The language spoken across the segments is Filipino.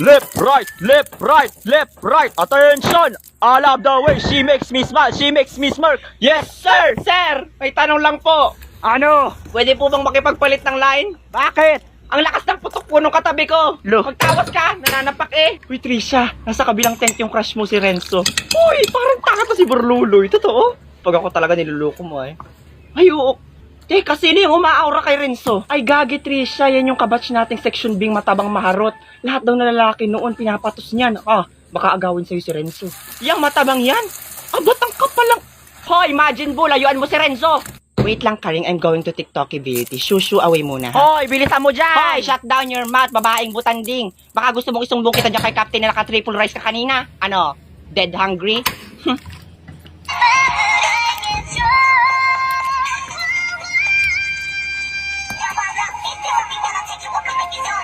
Left, right, left, right, left, right. Attention! I love the way she makes me smile, she makes me smirk. Yes, sir! Sir, may tanong lang po. Ano? Pwede po bang makipagpalit ng line? Bakit? Ang lakas ng putok po nung katabi ko. Lo. Magtawas ka, nananapak eh. Uy, Trisha, nasa kabilang tent yung crush mo si Renzo. Uy, parang taka to si Borluloy. Totoo? Pag ako talaga niluloko mo eh. Ay, oo. Teka, sino yung umaaura kay Renzo? Ay, gagi, Trisha. Yan yung kabatch nating section Bing matabang maharot. Lahat daw na lalaki noon pinapatos niyan. Baka agawin sa'yo si Renzo. Yang matabang yan? Abot ang kapalang... Hoy, imagine po, layuan mo si Renzo. Wait lang, Karing. I'm going to TikTokability. Shoo away muna, ha? Hoy, bilisan mo dyan. Hoy, shut down your mouth, babaeng butanding. Baka gusto mong isumbong kita dyan kay Captain na naka-triple rice ka kanina. Ano, dead hungry?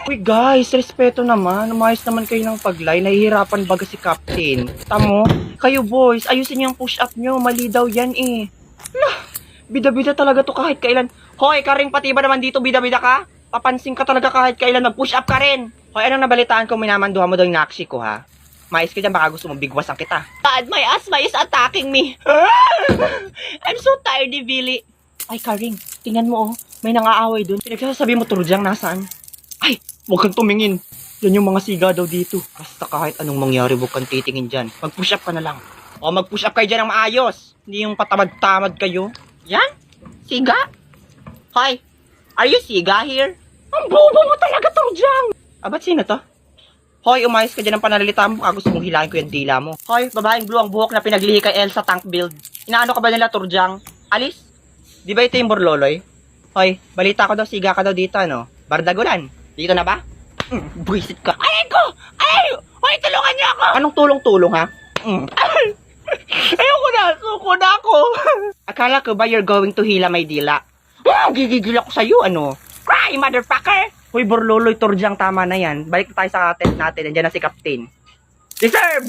Uy guys, respeto naman. Umayos naman kayo ng paglay. Nahihirapan baga si Captain. Tamo, kayo boys, ayusin yung push-up nyo. Mali daw yan eh. Lah, bida-bida talaga to kahit kailan. Hoy, Karing, pati ba naman dito bida-bida ka? Papansin ka talaga kahit kailan mag-push up ka rin. Hoy, anong nabalitaan ko minamanduhan mo daw yung naksi ko ha? Mais ka dyan, baka gusto mong bigwasan kita. Dad, my asthma is attacking me. I'm so tired, Billy. Ay, Karing, tingnan mo oh. May nangaaway dun. Pinagsasabi mo, Turjang, nasaan? Ay, huwag kang tumingin. Yan yung mga siga daw dito. Basta kahit anong mangyari, huwag kang titingin dyan. Mag-push up ka na lang. O, mag-push up kayo dyan ng maayos. Hindi yung patamad-tamad kayo. Yan? Siga? Hoy, are you siga here? Ang bobo mo talaga, Turjang! Ba't sino to? Hoy, umayos ka dyan ng panalita mo. Baka gusto mong hilahin ko yung dila mo. Hoy, babaeng blue ang buhok na pinaglihi kay Elsa Tank Build. Inaano ka ba nila, Turjang? Alis? Di ba ito yung Borloloy? Hoy, balita ko daw, siga ka daw dito, ano? Bardagulan. Dito na ba? Buisit ka. Ay ko! Ay! Hoy, tulungan niyo ako! Anong tulong-tulong, ha? Ayoko na! Suko na ako! Akala ko ba you're going to hila my dila? Gigigil ako sa'yo, ano? Cry, motherfucker! Hoy, Borloloy, Turjang, tama na yan. Balik tayo sa tent natin. Nandiyan na si Captain. Reserve!